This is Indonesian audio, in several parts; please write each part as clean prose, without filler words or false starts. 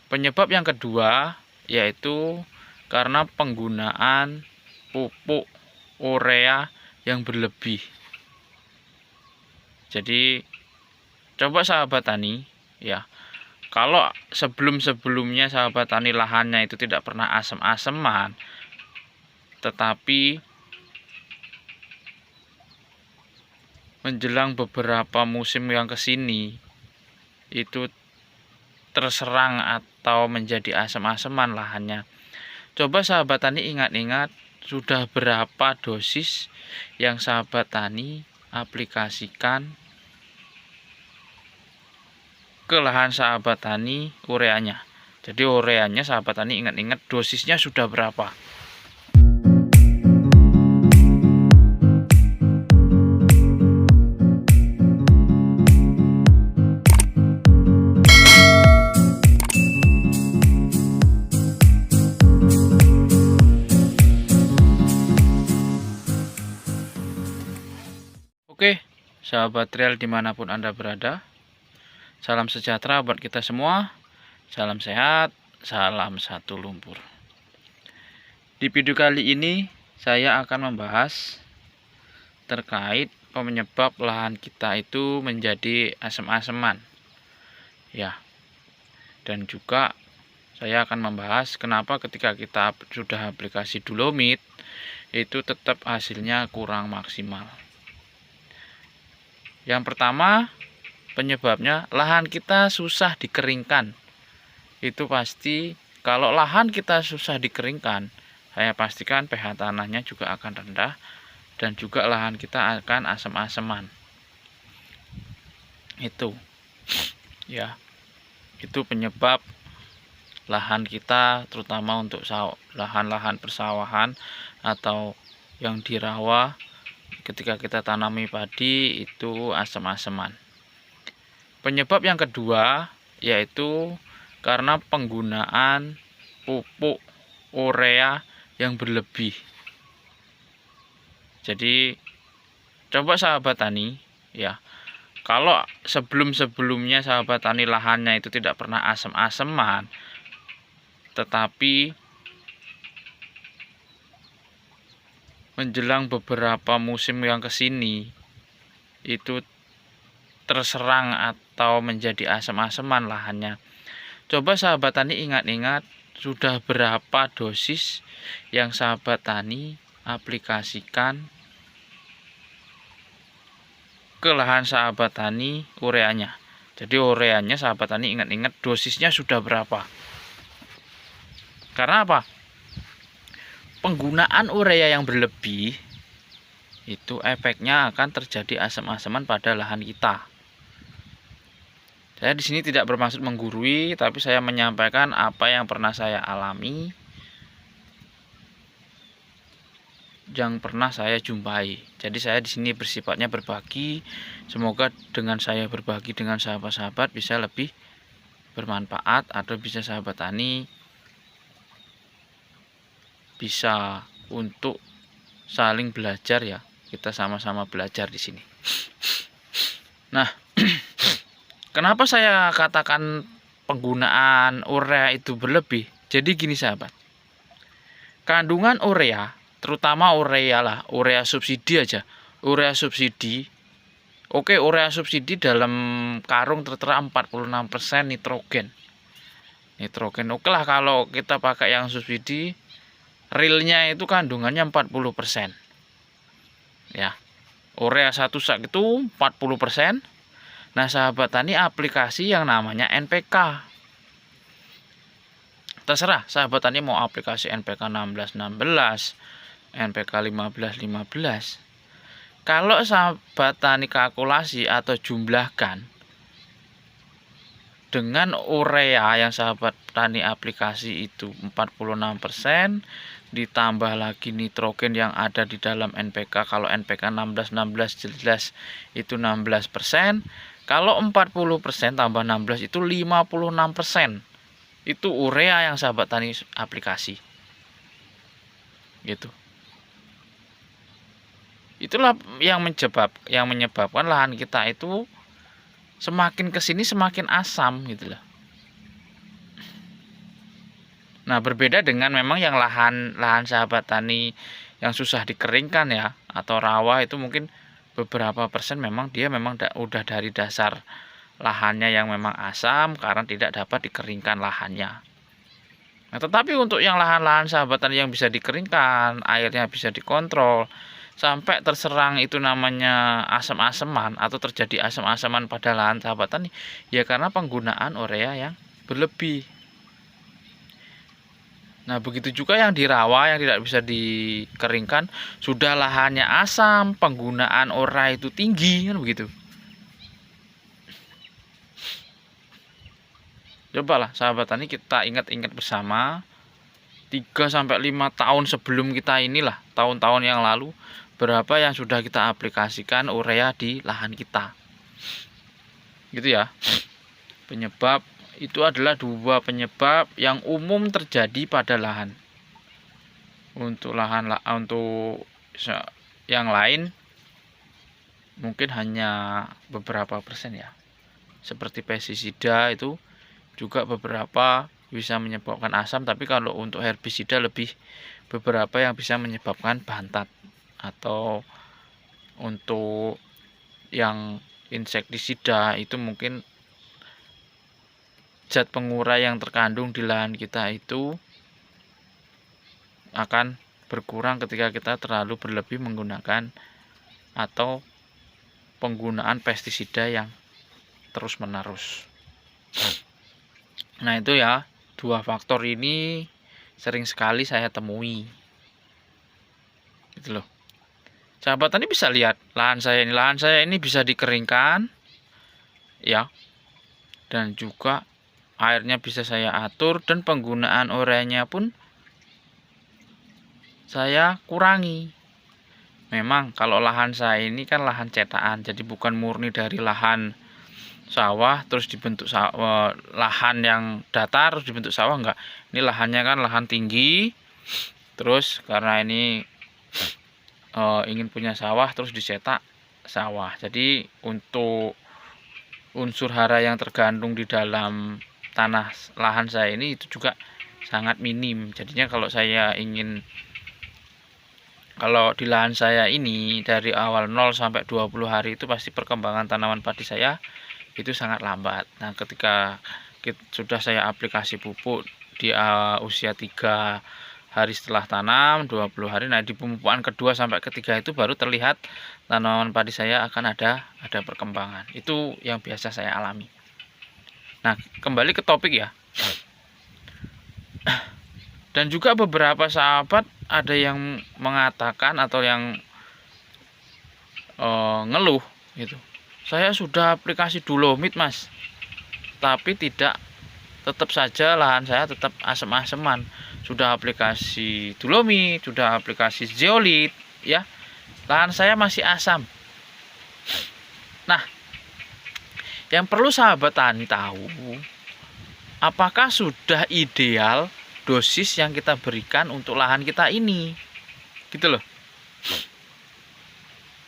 Penyebab yang kedua yaitu karena penggunaan pupuk urea yang berlebih. Jadi coba sahabat tani ya, kalau sebelum-sebelumnya sahabat tani lahannya itu tidak pernah asem-aseman, tetapi menjelang beberapa musim yang kesini itu terserang atau menjadi asem-aseman lahannya. Coba sahabat tani ingat-ingat sudah berapa dosis yang sahabat tani aplikasikan ke lahan sahabat tani ureanya. Jadi ureanya sahabat tani ingat-ingat dosisnya sudah berapa. Oke, sahabat trail dimanapun Anda berada, salam sejahtera buat kita semua, salam sehat, salam satu lumpur. Di video kali ini saya akan membahas terkait penyebab lahan kita itu menjadi asem-aseman ya, dan juga saya akan membahas kenapa ketika kita sudah aplikasi Dolomit itu tetap hasilnya kurang maksimal. Yang pertama, penyebabnya lahan kita susah dikeringkan. Itu pasti kalau lahan kita susah dikeringkan, saya pastikan pH tanahnya juga akan rendah dan juga lahan kita akan asam-aseman. Itu ya, itu penyebab lahan kita terutama untuk lahan-lahan persawahan atau yang di rawa. Ketika kita tanami padi itu asam-aseman. Penyebab yang kedua yaitu karena penggunaan pupuk urea yang berlebih. Jadi coba sahabat tani ya, kalau sebelum-sebelumnya sahabat tani lahannya itu tidak pernah asam-aseman, tetapi menjelang beberapa musim yang kesini itu terserang atau menjadi asam-aseman lahannya. Coba sahabat tani ingat-ingat sudah berapa dosis yang sahabat tani aplikasikan ke lahan sahabat tani ureanya. Jadi ureanya sahabat tani ingat-ingat dosisnya sudah berapa. Karena apa? Penggunaan urea yang berlebih itu efeknya akan terjadi asam-asaman pada lahan kita. Saya di sini tidak bermaksud menggurui, tapi saya menyampaikan apa yang pernah saya alami, yang pernah saya jumpai. Jadi saya di sini bersifatnya berbagi. Semoga dengan saya berbagi dengan sahabat-sahabat bisa lebih bermanfaat atau bisa sahabat tani bisa untuk saling belajar ya. Kita sama-sama belajar di sini. Nah, kenapa saya katakan penggunaan urea itu berlebih? Jadi gini sahabat. Kandungan urea, terutama urea lah, urea subsidi aja. Urea subsidi. Oke, urea subsidi dalam karung tertera 46% nitrogen. Nitrogen oke lah kalau kita pakai yang subsidi, realnya itu kandungannya 40%. Ya. Urea satu sak itu 40%. Nah, sahabat tani aplikasi yang namanya NPK. Terserah sahabat tani mau aplikasi NPK 16-16, NPK 15-15. Kalau sahabat tani kalkulasi atau jumlahkan dengan urea yang sahabat tani aplikasi itu 46%, ditambah lagi nitrogen yang ada di dalam NPK. Kalau NPK 16-16 jelas itu 16%. Kalau 40% tambah 16 itu 56%. Itu urea yang sahabat tani aplikasi. Gitu. Itulah yang menyebabkan lahan kita itu semakin kesini semakin asam gitu loh. Nah, berbeda dengan memang yang lahan sahabat tani yang susah dikeringkan ya, atau rawa, itu mungkin beberapa persen memang dia memang udah dari dasar lahannya yang memang asam karena tidak dapat dikeringkan lahannya. Nah, tetapi untuk yang lahan-lahan sahabat tani yang bisa dikeringkan, airnya bisa dikontrol, sampai terserang itu namanya asam-asaman atau terjadi asam-asaman pada lahan sahabat tani, ya karena penggunaan urea yang berlebih. Nah, begitu juga yang di rawa yang tidak bisa dikeringkan, sudah lahannya asam, penggunaan urea itu tinggi, kan begitu. Cobalah sahabat tani kita ingat-ingat bersama 3-5 tahun sebelum kita inilah, tahun-tahun yang lalu, berapa yang sudah kita aplikasikan urea di lahan kita. Gitu ya. Penyebab itu adalah 2 penyebab yang umum terjadi pada lahan. Untuk yang lain mungkin hanya beberapa persen ya. Seperti pestisida itu juga beberapa bisa menyebabkan asam, tapi kalau untuk herbisida lebih beberapa yang bisa menyebabkan bantat. Atau untuk yang insektisida itu mungkin zat pengurai yang terkandung di lahan kita itu akan berkurang ketika kita terlalu berlebih menggunakan atau penggunaan pestisida yang terus menerus. Nah, itu ya, 2 faktor ini sering sekali saya temui. Gitu loh. Sahabat tani bisa lihat lahan saya ini bisa dikeringkan ya. Dan juga airnya bisa saya atur, dan penggunaan ureanya pun saya kurangi. Memang kalau lahan saya ini kan lahan cetakan, jadi bukan murni dari lahan sawah terus dibentuk lahan yang datar terus dibentuk sawah, enggak. Ini lahannya kan lahan tinggi, terus karena ini ingin punya sawah terus dicetak sawah. Jadi untuk unsur hara yang tergandung di dalam tanah lahan saya ini itu juga sangat minim. Jadinya kalau di lahan saya ini dari awal 0 sampai 20 hari itu pasti perkembangan tanaman padi saya itu sangat lambat. Nah, ketika sudah saya aplikasi pupuk di usia 3 hari setelah tanam, 20 hari, nah di pemupukan kedua sampai ketiga itu baru terlihat tanaman padi saya akan ada perkembangan. Itu yang biasa saya alami. Nah, kembali ke topik ya. Dan juga beberapa sahabat ada yang mengatakan atau yang ngeluh gitu. Saya sudah aplikasi Dolomit, Mas. Tapi tetap saja lahan saya tetap asam-asaman. Sudah aplikasi Dolomit, sudah aplikasi zeolit, ya. Lahan saya masih asam. Nah, yang perlu sahabat tani tahu, apakah sudah ideal dosis yang kita berikan untuk lahan kita ini? Gitu loh.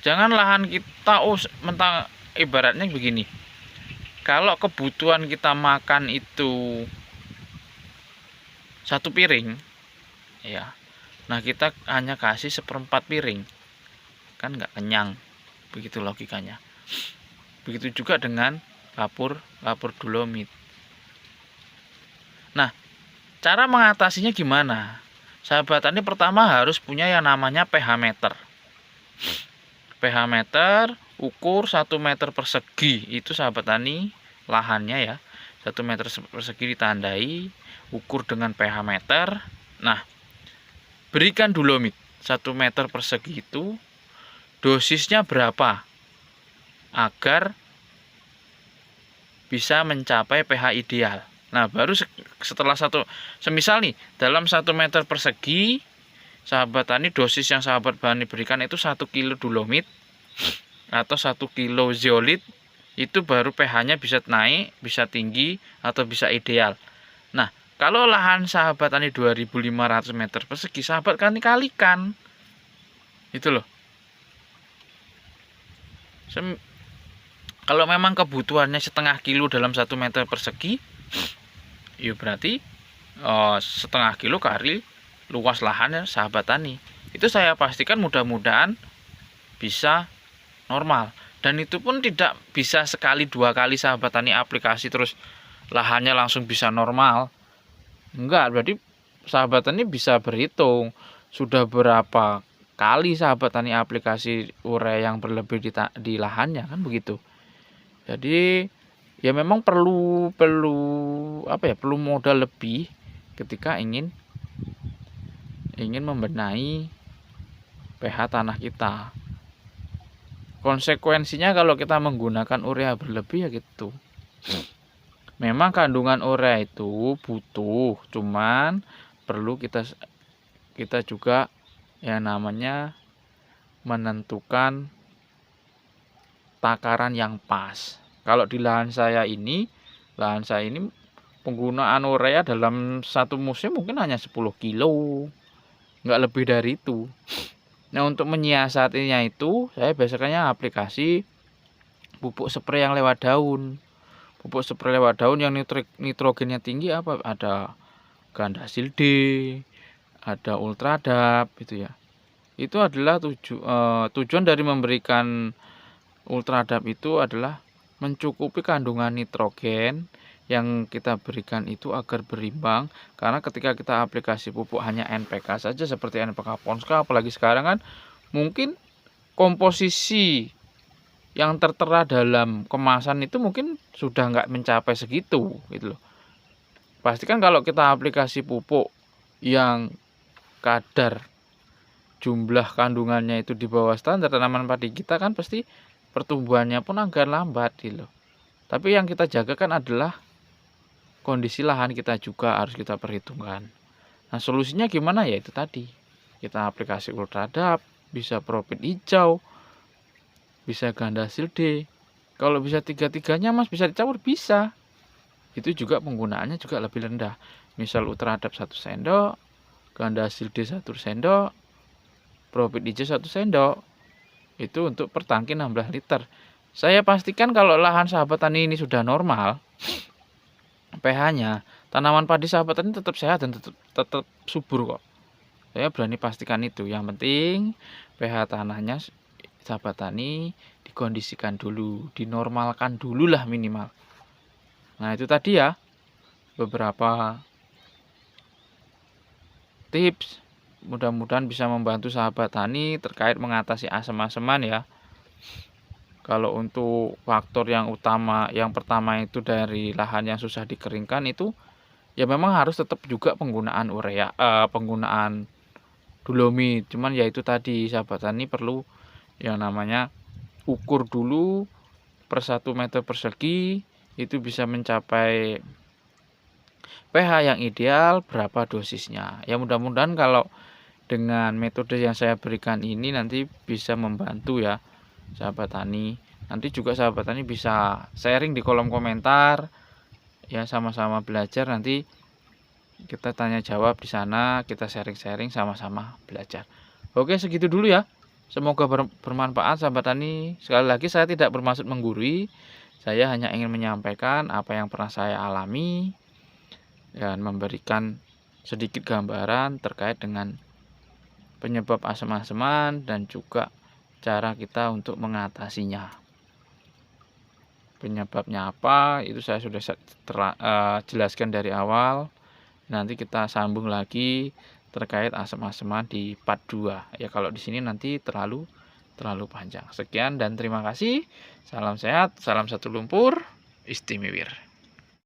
Jangan lahan kita mentang ibaratnya begini. Kalau kebutuhan kita makan itu 1 piring, ya. Nah, kita hanya kasih 1/4 piring. Kan nggak kenyang. Begitu logikanya. Begitu juga dengan kapur Dolomit. Nah, cara mengatasinya gimana? Sahabat tani pertama harus punya yang namanya pH meter. pH meter ukur 1 meter persegi. Itu sahabat tani lahannya ya. 1 meter persegi ditandai, ukur dengan pH meter. Nah, berikan Dolomit 1 meter persegi itu, dosisnya berapa agar bisa mencapai pH ideal. Nah, baru setelah semisal nih dalam 1 meter persegi sahabat tani dosis yang sahabat tani berikan itu 1 kilo Dolomit atau 1 kilo zeolit, itu baru pH-nya bisa naik, bisa tinggi atau bisa ideal. Nah, kalau lahan sahabat tani 2.500 meter persegi, sahabat tani kalikan. Itu loh. Kalau memang kebutuhannya 0,5 kilo dalam 1 meter persegi, ya berarti setengah kilo kali luas lahannya sahabat tani. Itu saya pastikan mudah-mudahan bisa normal. Dan itu pun tidak bisa sekali dua kali sahabat tani aplikasi terus lahannya langsung bisa normal. Enggak, berarti sahabat tani bisa berhitung sudah berapa kali sahabat tani aplikasi urea yang berlebih di lahannya, kan begitu. Jadi ya memang perlu perlu modal lebih ketika ingin membenahi pH tanah kita. Konsekuensinya kalau kita menggunakan urea berlebih ya gitu. Memang kandungan urea itu butuh, cuman perlu kita juga yang namanya menentukan takaran yang pas. Kalau di lahan saya ini penggunaan urea dalam satu musim mungkin hanya 10 kilo, nggak lebih dari itu. Nah, untuk menyiasatinya itu saya biasanya aplikasi pupuk spray yang lewat daun. Pupuk spray lewat daun yang nitrogennya tinggi apa? Ada Gandasil D, ada Ultradap gitu ya. Itu adalah tujuan dari memberikan Ultradap itu adalah mencukupi kandungan nitrogen yang kita berikan itu agar berimbang, karena ketika kita aplikasi pupuk hanya NPK saja seperti NPK Ponska, apalagi sekarang kan mungkin komposisi yang tertera dalam kemasan itu mungkin sudah nggak mencapai segitu gitu loh. Pastikan kalau kita aplikasi pupuk yang kadar jumlah kandungannya itu di bawah standar tanaman padi kita kan pasti pertumbuhannya pun agak lambat gitu loh. Tapi yang kita jaga kan adalah kondisi lahan kita juga harus kita perhitungkan. Nah, solusinya gimana ya? Itu tadi. Kita aplikasi Ultradap, bisa Profit hijau, bisa Gandasil D. Kalau bisa tiga-tiganya Mas bisa dicampur, bisa. Itu juga penggunaannya juga lebih rendah. Misal Ultradap 1 sendok, Gandasil D 1 sendok, Profit hijau 1 sendok. Itu untuk per tangki 16 liter. Saya pastikan kalau lahan sahabat tani ini sudah normal pH-nya, tanaman padi sahabat tani tetap sehat dan tetap subur kok. Saya berani pastikan itu. Yang penting pH tanahnya sahabat tani dikondisikan dulu, dinormalkan dulu lah minimal. Nah, itu tadi ya beberapa tips, mudah-mudahan bisa membantu sahabat tani terkait mengatasi asam-asaman ya. Kalau untuk faktor yang utama, yang pertama itu dari lahan yang susah dikeringkan itu ya memang harus tetap juga penggunaan urea, penggunaan dolomit. Cuman ya itu tadi sahabat tani perlu yang namanya ukur dulu per 1 meter persegi itu bisa mencapai pH yang ideal berapa dosisnya. Ya mudah-mudahan kalau dengan metode yang saya berikan ini nanti bisa membantu ya sahabat tani. Nanti juga sahabat tani bisa sharing di kolom komentar ya, sama-sama belajar. Nanti kita tanya jawab di sana, kita sharing-sharing sama-sama belajar. Oke, segitu dulu ya. Semoga bermanfaat sahabat tani. Sekali lagi saya tidak bermaksud menggurui. Saya hanya ingin menyampaikan apa yang pernah saya alami dan memberikan sedikit gambaran terkait dengan penyebab asam-asaman dan juga cara kita untuk mengatasinya. Penyebabnya apa itu saya sudah jelaskan dari awal. Nanti kita sambung lagi terkait asam-asaman di part 2 ya, kalau di sini nanti terlalu panjang. Sekian dan terima kasih. Salam sehat, salam satu lumpur, Istimewir.